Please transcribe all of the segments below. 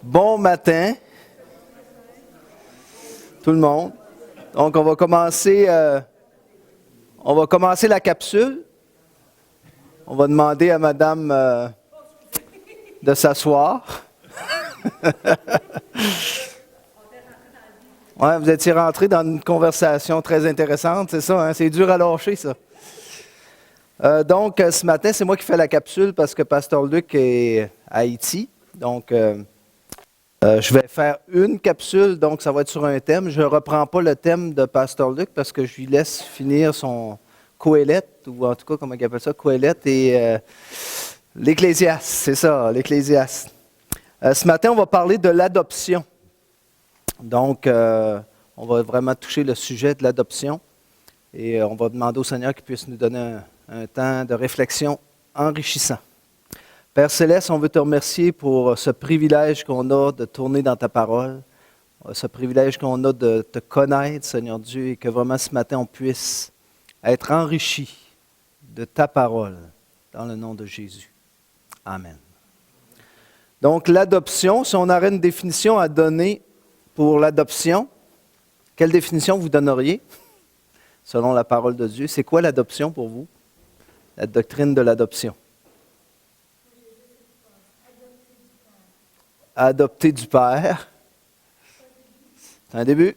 Bon matin, tout le monde. Donc, on va commencer la capsule. On va demander à Madame de s'asseoir. Ouais, vous étiez rentré dans une conversation très intéressante, c'est ça, hein? C'est dur à lâcher, ça. Donc, ce matin, c'est moi qui fais la capsule parce que Pasteur Luc est à Haïti. Donc, je vais faire une capsule, donc ça va être sur un thème. Je ne reprends pas le thème de Pasteur Luc parce que je lui laisse finir son Coëlette, ou en tout cas, comment il appelle ça, Coëlette et l'Ecclésiaste, c'est ça, l'Ecclésiaste. Ce matin, on va parler de l'adoption. Donc, on va vraiment toucher le sujet de l'adoption et on va demander au Seigneur qu'il puisse nous donner un temps de réflexion enrichissant. Père Céleste, on veut te remercier pour ce privilège qu'on a de tourner dans ta parole, ce privilège qu'on a de te connaître, Seigneur Dieu, et que vraiment ce matin on puisse être enrichi de ta parole dans le nom de Jésus. Amen. Donc l'adoption, si on aurait une définition à donner pour l'adoption, quelle définition vous donneriez selon la parole de Dieu? C'est quoi l'adoption pour vous? La doctrine de l'adoption. Adopter du Père. C'est un début.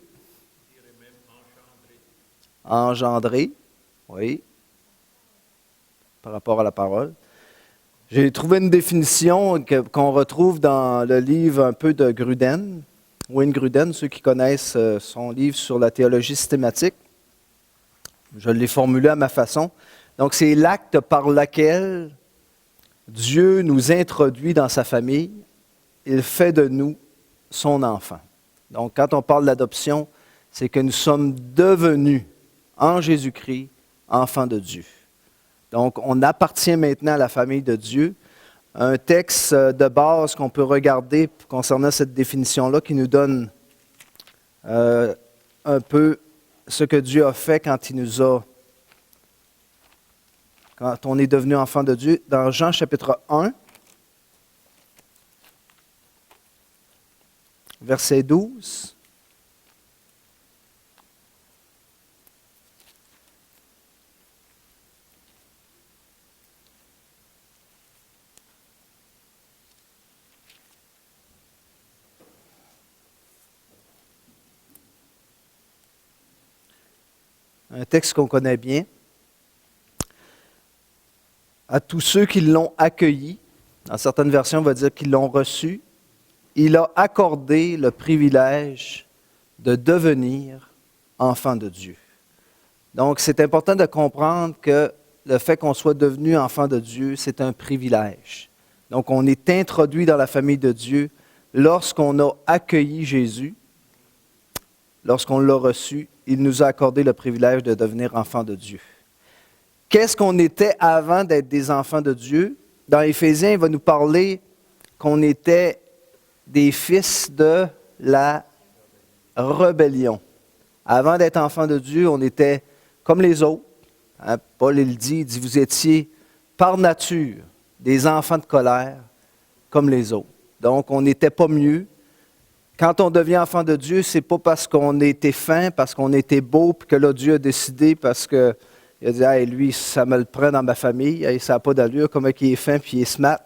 Engendrer. Oui. Par rapport à la parole. J'ai trouvé une définition qu'on retrouve dans le livre un peu de Gruden. Wayne Gruden, ceux qui connaissent son livre sur la théologie systématique. Je l'ai formulé à ma façon. Donc, c'est l'acte par lequel Dieu nous introduit dans sa famille. Il fait de nous son enfant. Donc, quand on parle d'adoption, c'est que nous sommes devenus, en Jésus-Christ, enfants de Dieu. Donc, on appartient maintenant à la famille de Dieu. Un texte de base qu'on peut regarder concernant cette définition-là qui nous donne un peu ce que Dieu a fait quand on est devenu enfant de Dieu. Dans Jean chapitre 1, verset 12. Un texte qu'on connaît bien. À tous ceux qui l'ont accueilli, dans certaines versions, on va dire qu'ils l'ont reçu, il a accordé le privilège de devenir enfant de Dieu. Donc, c'est important de comprendre que le fait qu'on soit devenu enfant de Dieu, c'est un privilège. Donc, on est introduit dans la famille de Dieu lorsqu'on a accueilli Jésus, lorsqu'on l'a reçu, il nous a accordé le privilège de devenir enfant de Dieu. Qu'est-ce qu'on était avant d'être des enfants de Dieu? Dans Éphésiens, il va nous parler qu'on était des fils de la rébellion. Avant d'être enfants de Dieu, on était comme les autres. Hein, Paul il dit, vous étiez par nature des enfants de colère comme les autres. Donc, on n'était pas mieux. Quand on devient enfant de Dieu, ce n'est pas parce qu'on était fin, parce qu'on était beau, puis que là, Dieu a décidé parce que il a dit, hey, lui, ça me le prend dans ma famille, hey, ça n'a pas d'allure, comment il est fin, puis il est smart.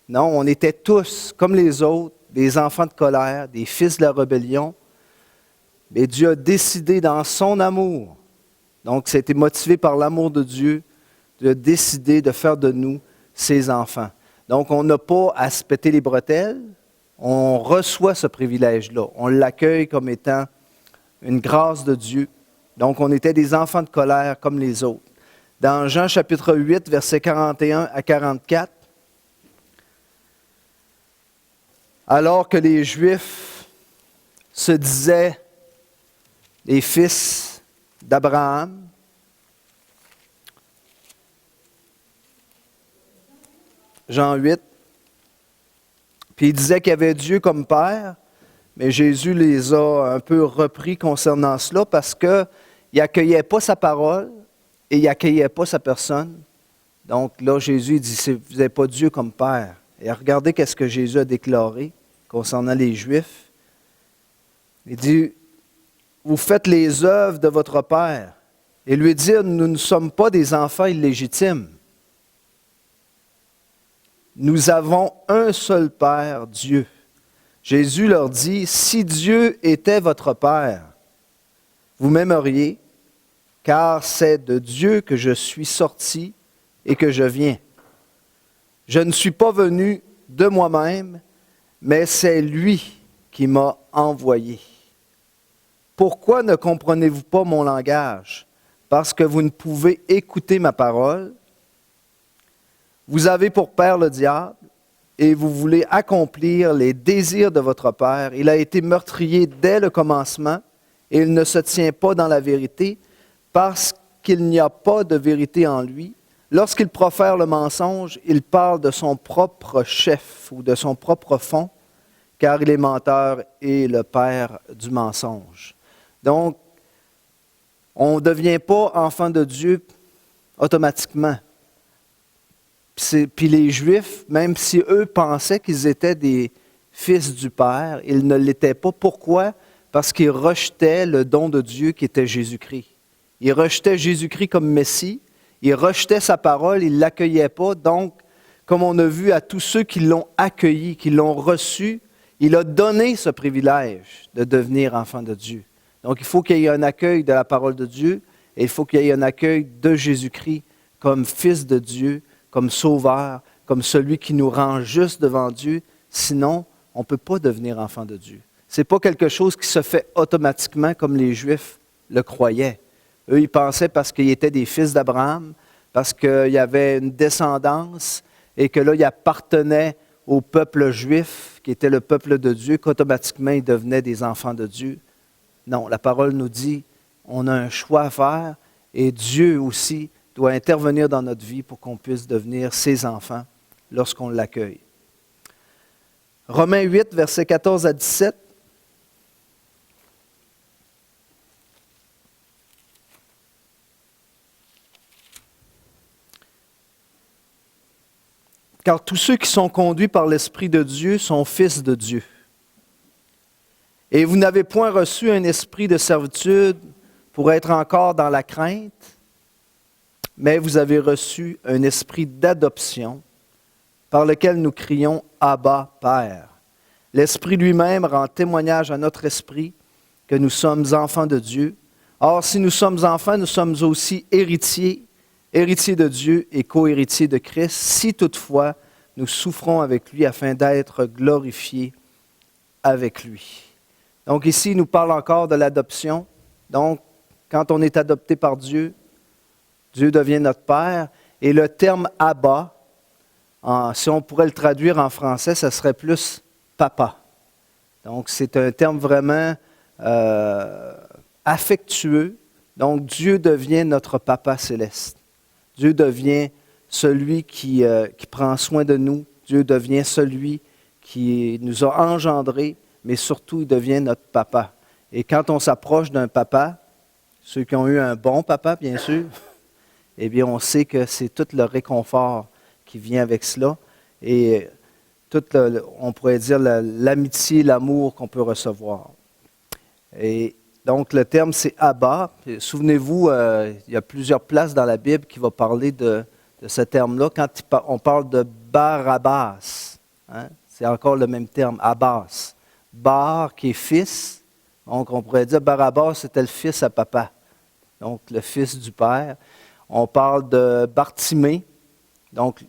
Non, on était tous, comme les autres, des enfants de colère, des fils de la rébellion. Mais Dieu a décidé dans son amour, donc c'était motivé par l'amour de Dieu, de décider de faire de nous ses enfants. Donc on n'a pas à se péter les bretelles, on reçoit ce privilège-là. On l'accueille comme étant une grâce de Dieu. Donc on était des enfants de colère comme les autres. Dans Jean chapitre 8, versets 41 à 44, alors que les Juifs se disaient les fils d'Abraham, Jean 8, puis ils disaient qu'il y avait Dieu comme Père, mais Jésus les a un peu repris concernant cela parce qu'il n'accueillait pas sa parole et il n'accueillait pas sa personne. Donc là, Jésus dit, vous n'avez pas Dieu comme Père. Et regardez qu'est-ce que Jésus a déclaré concernant les Juifs. Il dit, vous faites les œuvres de votre Père. Et lui dire, nous ne sommes pas des enfants illégitimes. Nous avons un seul Père, Dieu. Jésus leur dit, si Dieu était votre Père, vous m'aimeriez, car c'est de Dieu que je suis sorti et que je viens. Je ne suis pas venu de moi-même, mais c'est lui qui m'a envoyé. Pourquoi ne comprenez-vous pas mon langage? Parce que vous ne pouvez écouter ma parole. Vous avez pour père le diable et vous voulez accomplir les désirs de votre père. Il a été meurtrier dès le commencement et il ne se tient pas dans la vérité parce qu'il n'y a pas de vérité en lui. Lorsqu'il profère le mensonge, il parle de son propre chef ou de son propre fond, car il est menteur et le père du mensonge. Donc, on ne devient pas enfant de Dieu automatiquement. Puis les Juifs, même si eux pensaient qu'ils étaient des fils du Père, ils ne l'étaient pas. Pourquoi? Parce qu'ils rejetaient le don de Dieu qui était Jésus-Christ. Ils rejetaient Jésus-Christ comme Messie, ils rejetaient sa parole, ils ne l'accueillaient pas. Donc, comme on a vu à tous ceux qui l'ont accueilli, qui l'ont reçu, il a donné ce privilège de devenir enfant de Dieu. Donc, il faut qu'il y ait un accueil de la parole de Dieu et il faut qu'il y ait un accueil de Jésus-Christ comme Fils de Dieu, comme Sauveur, comme celui qui nous rend juste devant Dieu. Sinon, on ne peut pas devenir enfant de Dieu. Ce n'est pas quelque chose qui se fait automatiquement comme les Juifs le croyaient. Eux, ils pensaient parce qu'ils étaient des fils d'Abraham, parce qu'il y avait une descendance et que là, ils appartenaient au peuple juif, qui était le peuple de Dieu, qu'automatiquement, ils devenaient des enfants de Dieu. Non, la parole nous dit, on a un choix à faire et Dieu aussi doit intervenir dans notre vie pour qu'on puisse devenir ses enfants lorsqu'on l'accueille. Romains 8, versets 14 à 17. Car tous ceux qui sont conduits par l'Esprit de Dieu sont fils de Dieu. Et vous n'avez point reçu un esprit de servitude pour être encore dans la crainte, mais vous avez reçu un esprit d'adoption par lequel nous crions « Abba, Père ». L'Esprit lui-même rend témoignage à notre esprit que nous sommes enfants de Dieu. Or, si nous sommes enfants, nous sommes aussi héritiers de Dieu et co-héritiers de Christ, si toutefois nous souffrons avec lui afin d'être glorifiés avec lui. Donc ici, il nous parle encore de l'adoption. Donc, quand on est adopté par Dieu, Dieu devient notre Père. Et le terme « Abba », si on pourrait le traduire en français, ça serait plus « papa ». Donc, c'est un terme vraiment affectueux. Donc, Dieu devient notre Papa céleste. Dieu devient celui qui prend soin de nous. Dieu devient celui qui nous a engendrés, mais surtout, il devient notre papa. Et quand on s'approche d'un papa, ceux qui ont eu un bon papa, bien sûr, eh bien, on sait que c'est tout le réconfort qui vient avec cela. Et tout, on pourrait dire, l'amitié, l'amour qu'on peut recevoir. Et donc, le terme, c'est Abba. Souvenez-vous, il y a plusieurs places dans la Bible qui vont parler de ce terme-là. Quand on parle de Barabbas, hein, c'est encore le même terme, Abbas. Bar, qui est fils. Donc, on pourrait dire Barabbas, c'était le fils à papa. Donc, le fils du père. On parle de Bartimée. Donc,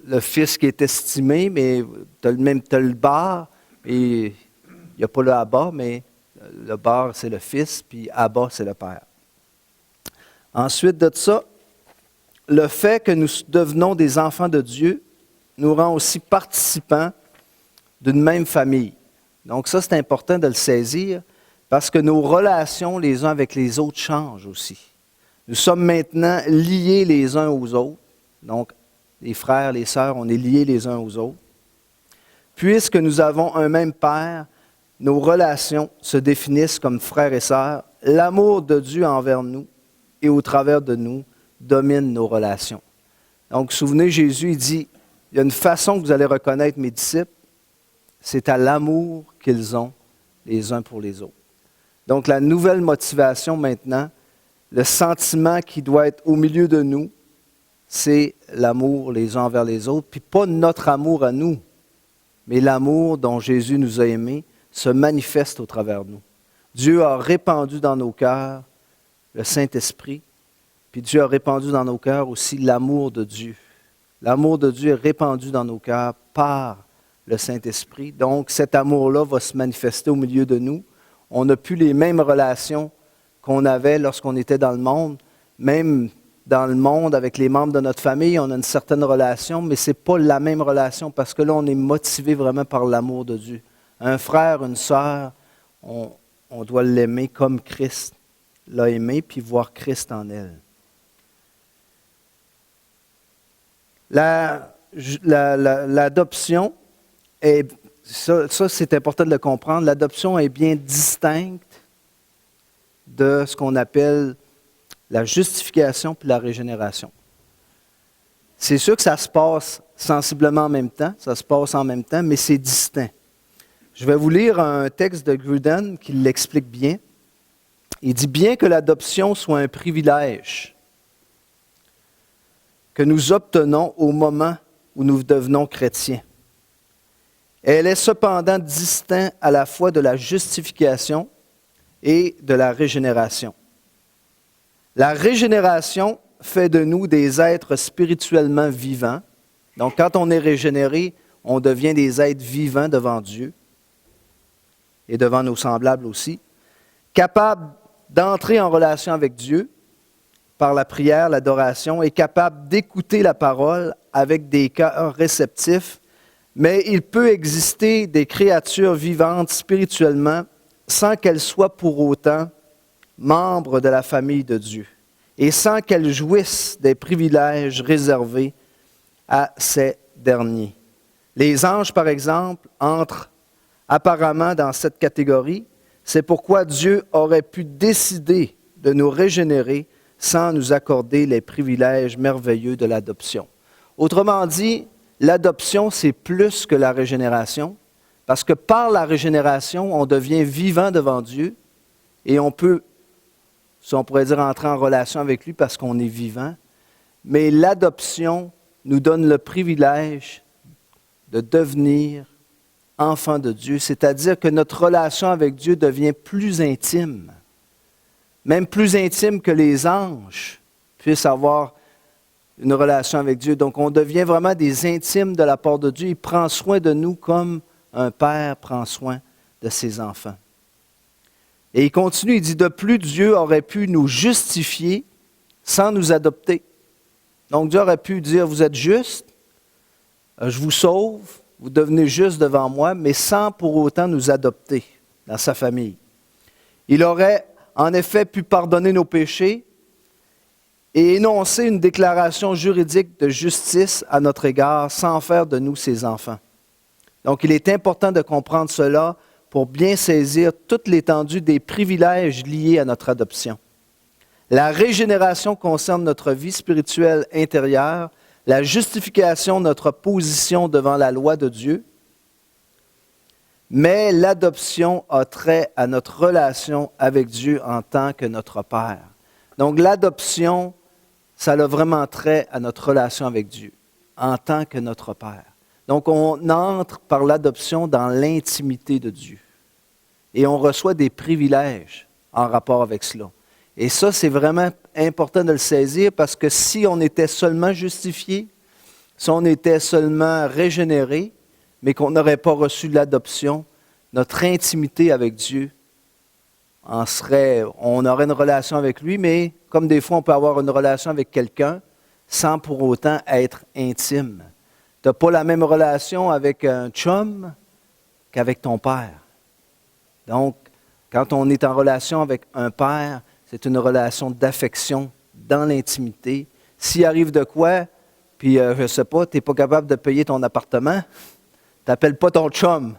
le fils qui est estimé, mais tu as le bar, et il n'y a pas le Abba, mais le bar, c'est le fils, puis Abba, c'est le père. Ensuite de ça, le fait que nous devenons des enfants de Dieu nous rend aussi participants d'une même famille. Donc ça, c'est important de le saisir parce que nos relations les uns avec les autres changent aussi. Nous sommes maintenant liés les uns aux autres. Donc, les frères, les sœurs, on est liés les uns aux autres. Puisque nous avons un même Père, nos relations se définissent comme frères et sœurs. L'amour de Dieu envers nous et au travers de nous domine nos relations. Donc, souvenez, Jésus, il dit, il y a une façon que vous allez reconnaître mes disciples, c'est à l'amour qu'ils ont les uns pour les autres. Donc la nouvelle motivation maintenant, le sentiment qui doit être au milieu de nous, c'est l'amour les uns envers les autres, puis pas notre amour à nous, mais l'amour dont Jésus nous a aimés se manifeste au travers de nous. Dieu a répandu dans nos cœurs le Saint-Esprit, puis Dieu a répandu dans nos cœurs aussi l'amour de Dieu. L'amour de Dieu est répandu dans nos cœurs par le Saint-Esprit. Donc cet amour-là va se manifester au milieu de nous. On n'a plus les mêmes relations qu'on avait lorsqu'on était dans le monde. Même dans le monde, avec les membres de notre famille, on a une certaine relation, mais ce n'est pas la même relation parce que là, on est motivé vraiment par l'amour de Dieu. Un frère, une sœur, on doit l'aimer comme Christ l'a aimé, puis voir Christ en elle. L'adoption, ça c'est important de le comprendre, l'adoption est bien distincte de ce qu'on appelle la justification puis la régénération. C'est sûr que ça se passe sensiblement en même temps, mais c'est distinct. Je vais vous lire un texte de Gruden qui l'explique bien. Il dit « Bien que l'adoption soit un privilège que nous obtenons au moment où nous devenons chrétiens, elle est cependant distincte à la fois de la justification et de la régénération. La régénération fait de nous des êtres spirituellement vivants. Donc, quand on est régénéré, on devient des êtres vivants devant Dieu et devant nos semblables aussi, capables d'entrer en relation avec Dieu par la prière, l'adoration, et capables d'écouter la parole avec des cœurs réceptifs, mais il peut exister des créatures vivantes spirituellement sans qu'elles soient pour autant membres de la famille de Dieu et sans qu'elles jouissent des privilèges réservés à ces derniers. Les anges, par exemple, entrent apparemment dans cette catégorie. C'est pourquoi Dieu aurait pu décider de nous régénérer sans nous accorder les privilèges merveilleux de l'adoption. Autrement dit, l'adoption, c'est plus que la régénération, parce que par la régénération, on devient vivant devant Dieu et on peut, si on pourrait dire, entrer en relation avec lui parce qu'on est vivant. Mais l'adoption nous donne le privilège de devenir enfant de Dieu, c'est-à-dire que notre relation avec Dieu devient plus intime, même plus intime que les anges puissent avoir une relation avec Dieu. Donc, on devient vraiment des intimes de la part de Dieu. Il prend soin de nous comme un père prend soin de ses enfants. Et il continue, il dit, de plus, Dieu aurait pu nous justifier sans nous adopter. Donc, Dieu aurait pu dire, vous êtes juste, je vous sauve, vous devenez juste devant moi, mais sans pour autant nous adopter dans sa famille. Il aurait en effet pu pardonner nos péchés et énoncer une déclaration juridique de justice à notre égard sans faire de nous ses enfants. Donc, il est important de comprendre cela pour bien saisir toute l'étendue des privilèges liés à notre adoption. La régénération concerne notre vie spirituelle intérieure, la justification, notre position devant la loi de Dieu, mais l'adoption a trait à notre relation avec Dieu en tant que notre Père. Donc l'adoption, ça a vraiment trait à notre relation avec Dieu en tant que notre Père. Donc on entre par l'adoption dans l'intimité de Dieu et on reçoit des privilèges en rapport avec cela. Et ça, c'est vraiment important de le saisir parce que si on était seulement justifié, si on était seulement régénéré, mais qu'on n'aurait pas reçu l'adoption, notre intimité avec Dieu on aurait une relation avec lui, mais comme des fois on peut avoir une relation avec quelqu'un sans pour autant être intime. Tu n'as pas la même relation avec un chum qu'avec ton père. Donc, quand on est en relation avec un père, c'est une relation d'affection dans l'intimité. S'il arrive de quoi, puis je ne sais pas, tu n'es pas capable de payer ton appartement, tu n'appelles pas ton chum.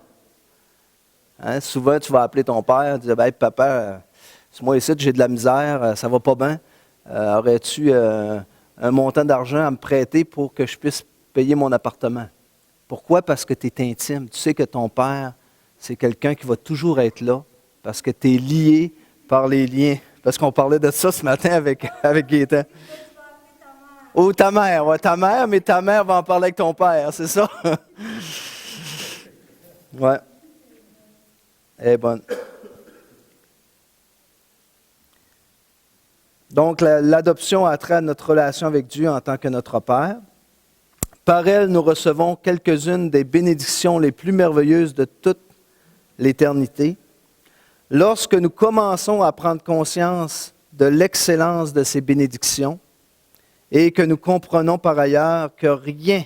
Hein? Souvent, tu vas appeler ton père, tu dis hey, « Papa, moi ici, j'ai de la misère, ça ne va pas bien. Aurais-tu un montant d'argent à me prêter pour que je puisse payer mon appartement? » Pourquoi? Parce que tu es intime. Tu sais que ton Père, c'est quelqu'un qui va toujours être là, parce que tu es lié par les liens. Parce qu'on parlait de ça ce matin avec Gaétan. Oh, ta mère, ouais, ta mère, mais ta mère va en parler avec ton père, c'est ça? Ouais. Elle est bonne. Donc, l'adoption a trait à notre relation avec Dieu en tant que notre Père. Par elle, nous recevons quelques-unes des bénédictions les plus merveilleuses de toute l'éternité. Lorsque nous commençons à prendre conscience de l'excellence de ces bénédictions et que nous comprenons par ailleurs que rien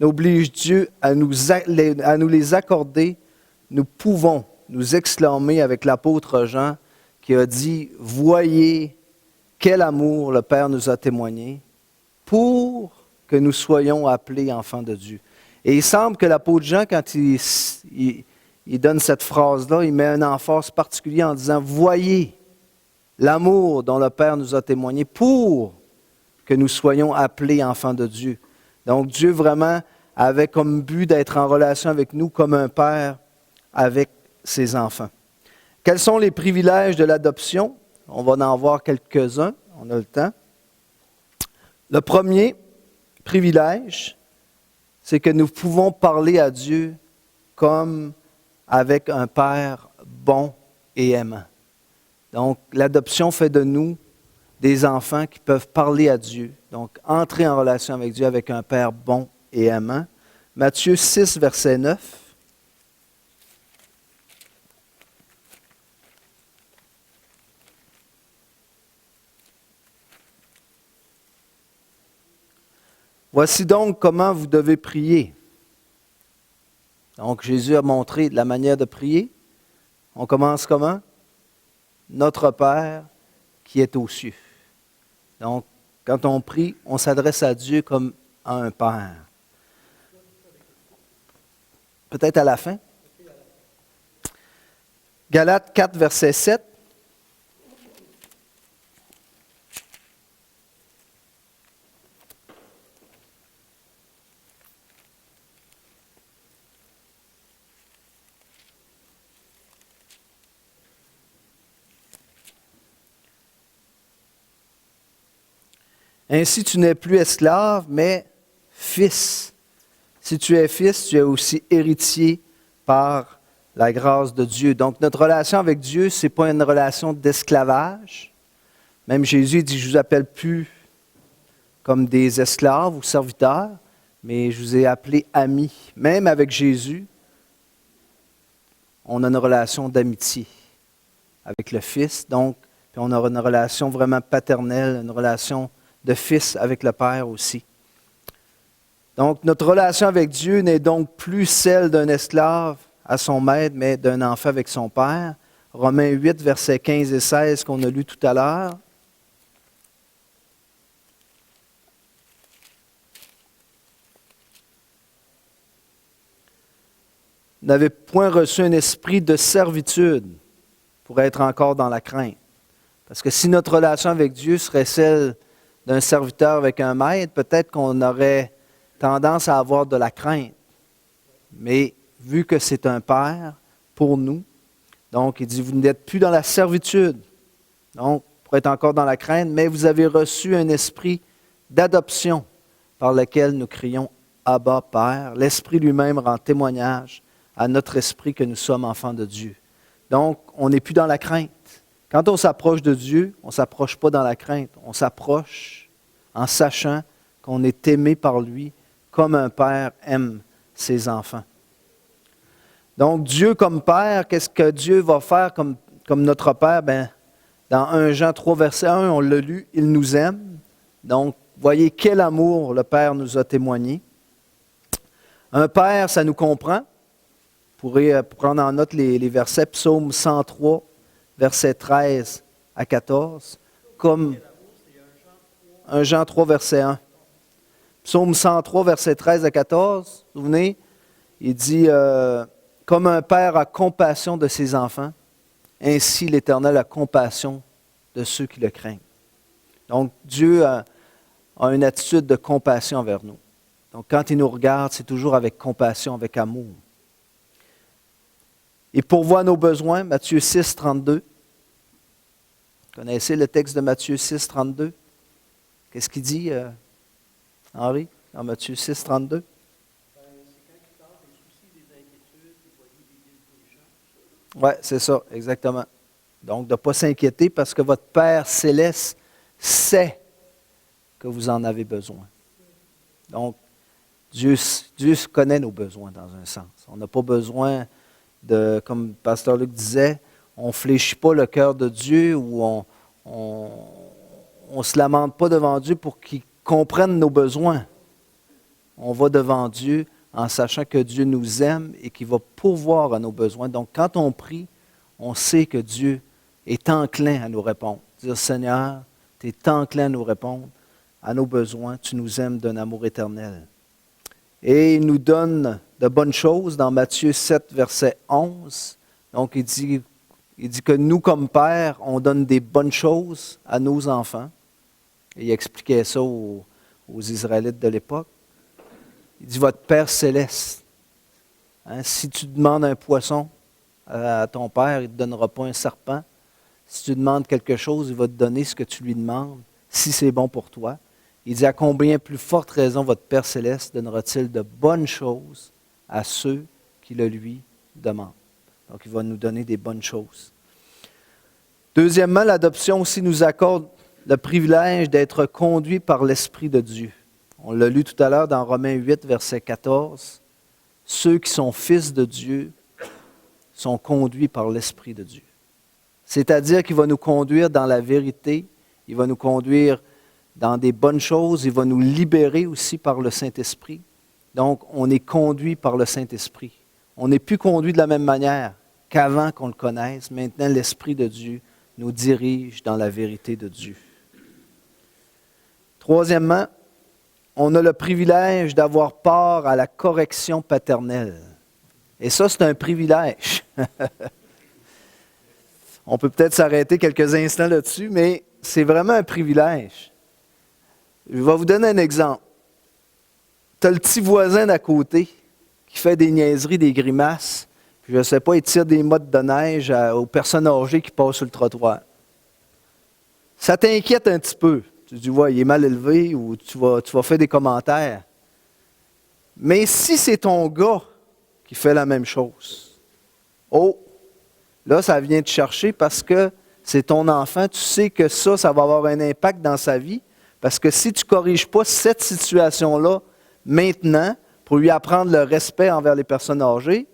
n'oblige Dieu à nous les accorder, nous pouvons nous exclamer avec l'apôtre Jean qui a dit « Voyez quel amour le Père nous a témoigné pour que nous soyons appelés enfants de Dieu. » Et il semble que l'apôtre Jean, quand il donne cette phrase-là, il met un emphase particulier en disant « Voyez l'amour dont le Père nous a témoigné pour que nous soyons appelés enfants de Dieu. » Donc Dieu vraiment avait comme but d'être en relation avec nous comme un père avec ses enfants. Quels sont les privilèges de l'adoption? On va en voir quelques-uns, on a le temps. Le premier privilège, c'est que nous pouvons parler à Dieu comme avec un Père bon et aimant. Donc, l'adoption fait de nous des enfants qui peuvent parler à Dieu, donc entrer en relation avec Dieu avec un Père bon et aimant. Matthieu 6, verset 9. Voici donc comment vous devez prier. Donc, Jésus a montré la manière de prier. On commence comment? Notre Père qui est aux cieux. Donc, quand on prie, on s'adresse à Dieu comme à un Père. Peut-être à la fin. Galates 4, verset 7. Ainsi, tu n'es plus esclave, mais fils. Si tu es fils, tu es aussi héritier par la grâce de Dieu. Donc, notre relation avec Dieu, ce n'est pas une relation d'esclavage. Même Jésus dit, je ne vous appelle plus comme des esclaves ou serviteurs, mais je vous ai appelés amis. Même avec Jésus, on a une relation d'amitié avec le Fils. Donc, puis on a une relation vraiment paternelle, une relation de fils avec le Père aussi. Donc, notre relation avec Dieu n'est donc plus celle d'un esclave à son maître, mais d'un enfant avec son Père. Romains 8, versets 15 et 16 qu'on a lu tout à l'heure. N'avez point reçu un esprit de servitude pour être encore dans la crainte. Parce que si notre relation avec Dieu serait celle d'un serviteur avec un maître, peut-être qu'on aurait tendance à avoir de la crainte. Mais vu que c'est un Père pour nous, donc il dit, vous n'êtes plus dans la servitude, donc pour être encore dans la crainte, mais vous avez reçu un esprit d'adoption par lequel nous crions « Abba, Père ». L'Esprit lui-même rend témoignage à notre esprit que nous sommes enfants de Dieu. Donc, on n'est plus dans la crainte. Quand on s'approche de Dieu, on ne s'approche pas dans la crainte. On s'approche en sachant qu'on est aimé par lui comme un père aime ses enfants. Donc, Dieu comme Père, qu'est-ce que Dieu va faire comme notre Père? Bien, dans 1 Jean 3, verset 1, on l'a lu, il nous aime. Donc, voyez quel amour le Père nous a témoigné. Un Père, ça nous comprend. Vous pourrez prendre en note les versets, Psaume 103, versets 13 à 14, comme 1 Jean 3, verset 1. Psaume 103, versets 13 à 14, vous vous souvenez, il dit « Comme un père a compassion de ses enfants, ainsi l'Éternel a compassion de ceux qui le craignent. » Donc, Dieu a une attitude de compassion envers nous. Donc, quand il nous regarde, c'est toujours avec compassion, avec amour. Il pourvoit nos besoins, Matthieu 6, 32. Vous connaissez le texte de Matthieu 6, 32? Qu'est-ce qu'il dit, Henri, dans Matthieu 6, 32? Oui, c'est ça, exactement. Donc, de ne pas s'inquiéter parce que votre Père céleste sait que vous en avez besoin. Donc, Dieu connaît nos besoins dans un sens. On n'a pas besoin de, comme le pasteur Luc disait, on ne fléchit pas le cœur de Dieu ou on ne se lamente pas devant Dieu pour qu'il comprenne nos besoins. On va devant Dieu en sachant que Dieu nous aime et qu'il va pourvoir à nos besoins. Donc, quand on prie, on sait que Dieu est enclin à nous répondre. Dire, Seigneur, tu es enclin à nous répondre à nos besoins. Tu nous aimes d'un amour éternel. Et il nous donne de bonnes choses dans Matthieu 7, verset 11. Donc, il dit que nous, comme pères, on donne des bonnes choses à nos enfants. Et il expliquait ça aux Israélites de l'époque. Il dit, votre Père céleste, hein, si tu demandes un poisson à ton Père, il ne te donnera pas un serpent. Si tu demandes quelque chose, il va te donner ce que tu lui demandes, si c'est bon pour toi. Il dit, à combien plus forte raison votre Père céleste donnera-t-il de bonnes choses à ceux qui le lui demandent. Donc, il va nous donner des bonnes choses. Deuxièmement, l'adoption aussi nous accorde le privilège d'être conduits par l'Esprit de Dieu. On l'a lu tout à l'heure dans Romains 8, verset 14. Ceux qui sont fils de Dieu sont conduits par l'Esprit de Dieu. C'est-à-dire qu'il va nous conduire dans la vérité, il va nous conduire dans des bonnes choses, il va nous libérer aussi par le Saint-Esprit. Donc, on est conduit par le Saint-Esprit. On n'est plus conduit de la même manière qu'avant qu'on le connaisse. Maintenant, l'Esprit de Dieu nous dirige dans la vérité de Dieu. Troisièmement, on a le privilège d'avoir part à la correction paternelle. Et ça, c'est un privilège. On peut peut-être s'arrêter quelques instants là-dessus, mais c'est vraiment un privilège. Je vais vous donner un exemple. Tu as le petit voisin d'à côté qui fait des niaiseries, des grimaces, puis je ne sais pas, il tire des mottes de neige aux personnes âgées qui passent sur le trottoir. Ça t'inquiète un petit peu. Tu dis, ouais, il est mal élevé ou tu vas faire des commentaires. Mais si c'est ton gars qui fait la même chose, oh, là, ça vient te chercher parce que c'est ton enfant. Tu sais que ça va avoir un impact dans sa vie. Parce que si tu ne corriges pas cette situation-là maintenant, pour lui apprendre le respect envers les personnes âgées,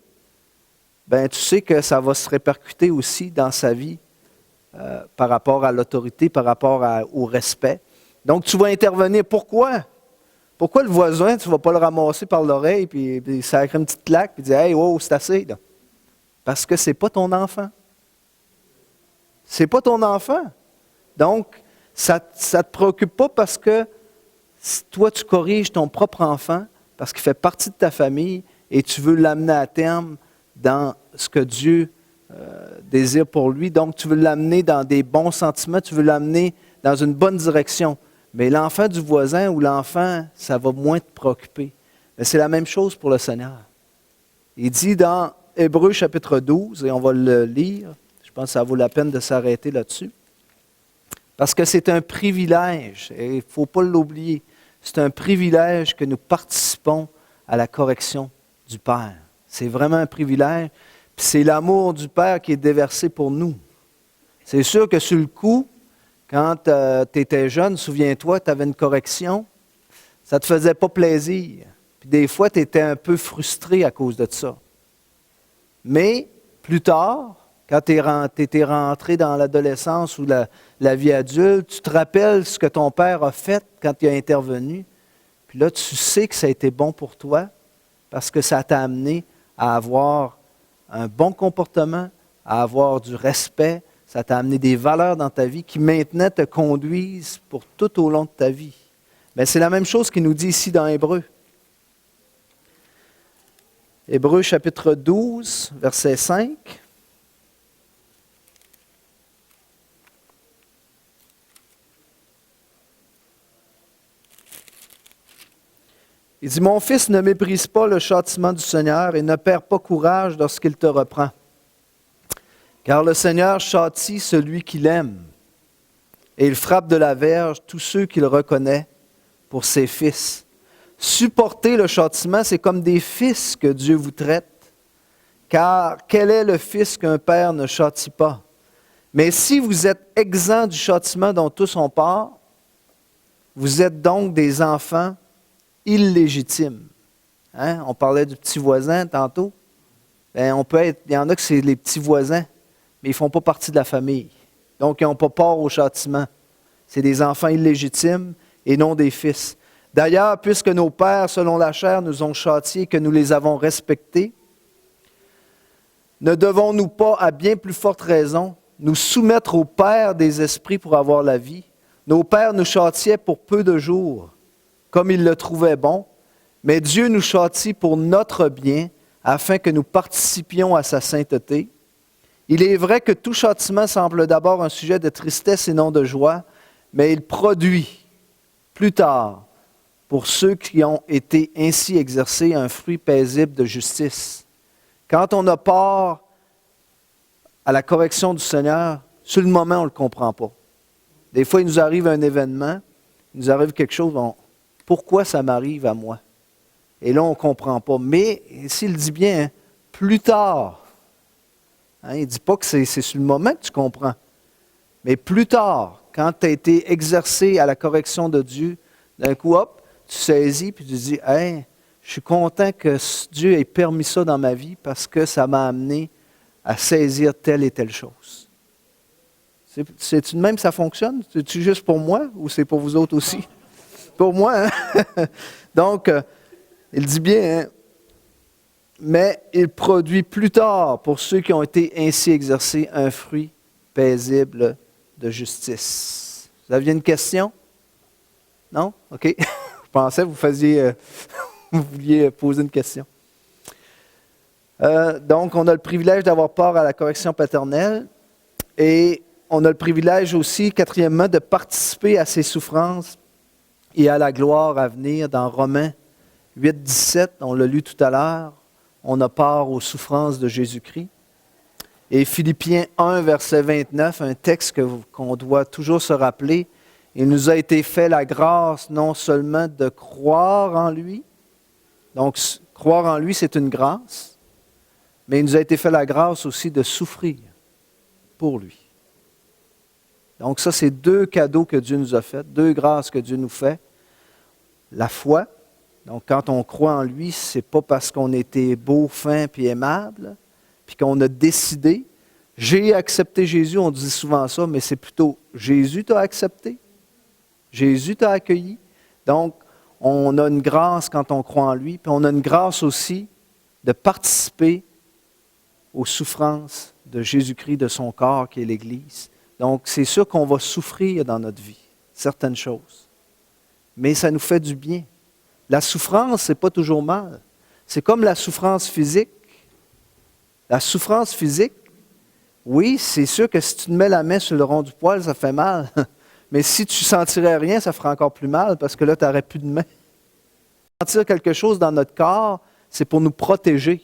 ben tu sais que ça va se répercuter aussi dans sa vie par rapport à l'autorité, par rapport au respect. Donc, tu vas intervenir. Pourquoi? Pourquoi le voisin, tu ne vas pas le ramasser par l'oreille, puis sacrer une petite claque, puis dire « Hey, wow, c'est assez. » Parce que ce n'est pas ton enfant. Ce n'est pas ton enfant. Donc, ça ne te préoccupe pas parce que toi, tu corriges ton propre enfant, parce qu'il fait partie de ta famille, et tu veux l'amener à terme dans ce que Dieu désire pour lui. Donc, tu veux l'amener dans des bons sentiments, tu veux l'amener dans une bonne direction. Mais l'enfant du voisin ou l'enfant, ça va moins te préoccuper. Mais c'est la même chose pour le Seigneur. Il dit dans Hébreux chapitre 12, et on va le lire, je pense que ça vaut la peine de s'arrêter là-dessus, parce que c'est un privilège, et il ne faut pas l'oublier, c'est un privilège que nous participons à la correction du Père. C'est vraiment un privilège. Puis c'est l'amour du Père qui est déversé pour nous. C'est sûr que sur le coup, quand tu étais jeune, souviens-toi, tu avais une correction, ça ne te faisait pas plaisir. Puis des fois, tu étais un peu frustré à cause de ça. Mais plus tard, quand tu étais rentré dans l'adolescence ou la vie adulte, tu te rappelles ce que ton père a fait quand il a intervenu. Puis là, tu sais que ça a été bon pour toi parce que ça t'a amené à avoir un bon comportement, à avoir du respect. Ça t'a amené des valeurs dans ta vie qui maintenant te conduisent pour tout au long de ta vie. Mais c'est la même chose qu'il nous dit ici dans Hébreux. Hébreux chapitre 12, verset 5. Il dit, « Mon fils, ne méprise pas le châtiment du Seigneur et ne perds pas courage lorsqu'il te reprend. Car le Seigneur châtie celui qu'il aime, et il frappe de la verge tous ceux qu'il reconnaît pour ses fils. » Supporter le châtiment, c'est comme des fils que Dieu vous traite, car quel est le fils qu'un père ne châtie pas? Mais si vous êtes exempts du châtiment dont tous ont part, vous êtes donc des enfants illégitimes. Hein? On parlait du petit voisin tantôt. Bien, il y en a que c'est les petits voisins, mais ils ne font pas partie de la famille. Donc, ils n'ont pas part au châtiment. C'est des enfants illégitimes et non des fils. D'ailleurs, puisque nos pères, selon la chair, nous ont châtiés et que nous les avons respectés, ne devons-nous pas, à bien plus forte raison, nous soumettre au Père des esprits pour avoir la vie? Nos pères nous châtiaient pour peu de jours, comme ils le trouvaient bon, mais Dieu nous châtie pour notre bien, afin que nous participions à sa sainteté. Il est vrai que tout châtiment semble d'abord un sujet de tristesse et non de joie, mais il produit plus tard, pour ceux qui ont été ainsi exercés, un fruit paisible de justice. Quand on a part à la correction du Seigneur, sur le moment, on ne le comprend pas. Des fois, il nous arrive un événement, il nous arrive quelque chose, pourquoi ça m'arrive à moi? Et là, on ne comprend pas. Mais, s'il dit bien, plus tard, il ne dit pas que c'est sur le moment que tu comprends, mais plus tard, quand tu as été exercé à la correction de Dieu, d'un coup, hop, tu saisis, puis tu dis, « Hey, je suis content que Dieu ait permis ça dans ma vie parce que ça m'a amené à saisir telle et telle chose. » C'est-tu de même que ça fonctionne? C'est-tu juste pour moi ou c'est pour vous autres aussi? Pour moi, hein? Donc, il dit bien, hein? Mais il produit plus tard, pour ceux qui ont été ainsi exercés, un fruit paisible de justice. Vous aviez une question? Non? OK. Je pensais que vous vouliez poser une question. Donc, on a le privilège d'avoir part à la correction paternelle et on a le privilège aussi, quatrièmement, de participer à ses souffrances et à la gloire à venir dans Romains 8, 17. On l'a lu tout à l'heure. On a part aux souffrances de Jésus-Christ. Et Philippiens 1, verset 29, un texte qu'on doit toujours se rappeler. Il nous a été fait la grâce non seulement de croire en lui, donc croire en lui c'est une grâce, mais il nous a été fait la grâce aussi de souffrir pour lui. Donc ça c'est deux cadeaux que Dieu nous a faits, deux grâces que Dieu nous fait. La foi, donc quand on croit en lui, ce n'est pas parce qu'on était beau, fin puis aimable, puis qu'on a décidé, j'ai accepté Jésus, on dit souvent ça, mais c'est plutôt Jésus t'a accepté. Jésus t'a accueilli. Donc, on a une grâce quand on croit en lui, puis on a une grâce aussi de participer aux souffrances de Jésus-Christ, de son corps qui est l'Église. Donc, c'est sûr qu'on va souffrir dans notre vie, certaines choses. Mais ça nous fait du bien. La souffrance, ce n'est pas toujours mal. C'est comme la souffrance physique. La souffrance physique, oui, c'est sûr que si tu te mets la main sur le rond du poil, ça fait mal. Mais si tu ne sentirais rien, ça ferait encore plus mal parce que là, tu n'aurais plus de main. Sentir quelque chose dans notre corps, c'est pour nous protéger.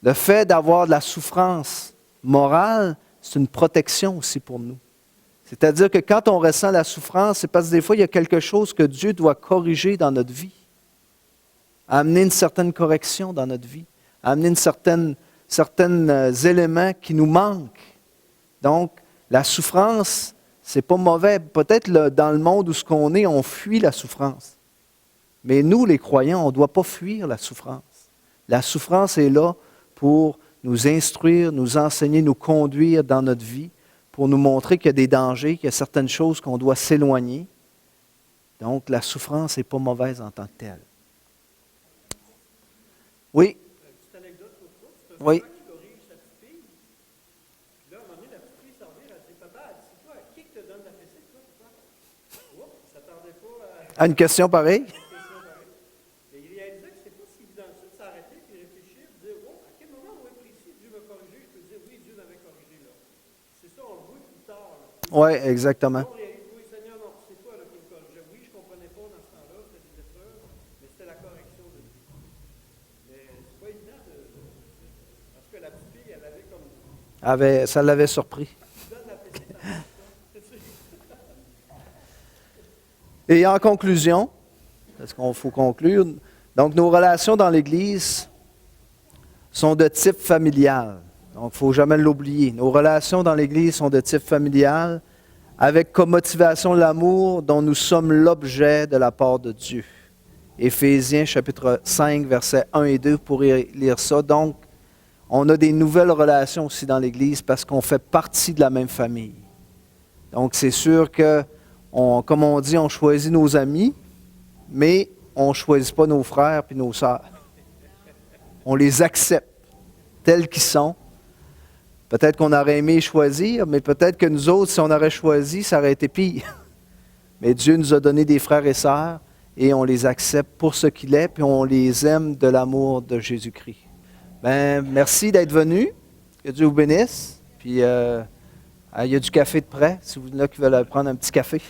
Le fait d'avoir de la souffrance morale, c'est une protection aussi pour nous. C'est-à-dire que quand on ressent la souffrance, c'est parce que des fois, il y a quelque chose que Dieu doit corriger dans notre vie, amener une certaine correction dans notre vie, amener certains éléments qui nous manquent. Donc, la souffrance, c'est pas mauvais. Peut-être dans le monde où ce qu'on est, on fuit la souffrance. Mais nous, les croyants, on ne doit pas fuir la souffrance. La souffrance est là pour nous instruire, nous enseigner, nous conduire dans notre vie, pour nous montrer qu'il y a des dangers, qu'il y a certaines choses qu'on doit s'éloigner. Donc, la souffrance n'est pas mauvaise en tant que telle. Oui? Petite anecdote pour toi. C'est un Oui. papa qui corrige sa petite fille. Puis là, à un moment donné, la petite fille s'en vient, elle dit, papa, elle dit, c'est toi, qui te donne la fessée, toi, papa? Oups, ça tardait pas à À une question pareille? une question pareille. Et il réalisait que c'est pas si évident que ça de s'arrêter puis réfléchir, de dire, oh, à quel moment, où est précis, Dieu m'a corrigé, je peux dire, oui, Dieu m'avait corrigé là. C'est ça, on le voit plus tard. Oui, exactement. On réalise, oui, Seigneur, non, c'est toi là, qui me corrigeais. Oui, je ne comprenais pas dans ce temps-là, c'était des erreurs, mais Ça l'avait surpris. Et en conclusion, parce qu'il faut conclure, donc nos relations dans l'Église sont de type familial. Donc, il ne faut jamais l'oublier. Nos relations dans l'Église sont de type familial, avec comme motivation l'amour dont nous sommes l'objet de la part de Dieu. Éphésiens chapitre 5, versets 1 et 2, pour lire ça. Donc, on a des nouvelles relations aussi dans l'Église parce qu'on fait partie de la même famille. Donc, c'est sûr que, comme on dit, on choisit nos amis, mais on ne choisit pas nos frères et nos sœurs. On les accepte tels qu'ils sont. Peut-être qu'on aurait aimé choisir, mais peut-être que nous autres, si on aurait choisi, ça aurait été pire. Mais Dieu nous a donné des frères et sœurs et on les accepte pour ce qu'il est, puis on les aime de l'amour de Jésus-Christ. Merci d'être venu. Que Dieu vous bénisse. Puis, il y a du café de près, si vous voulez qui veulent prendre un petit café.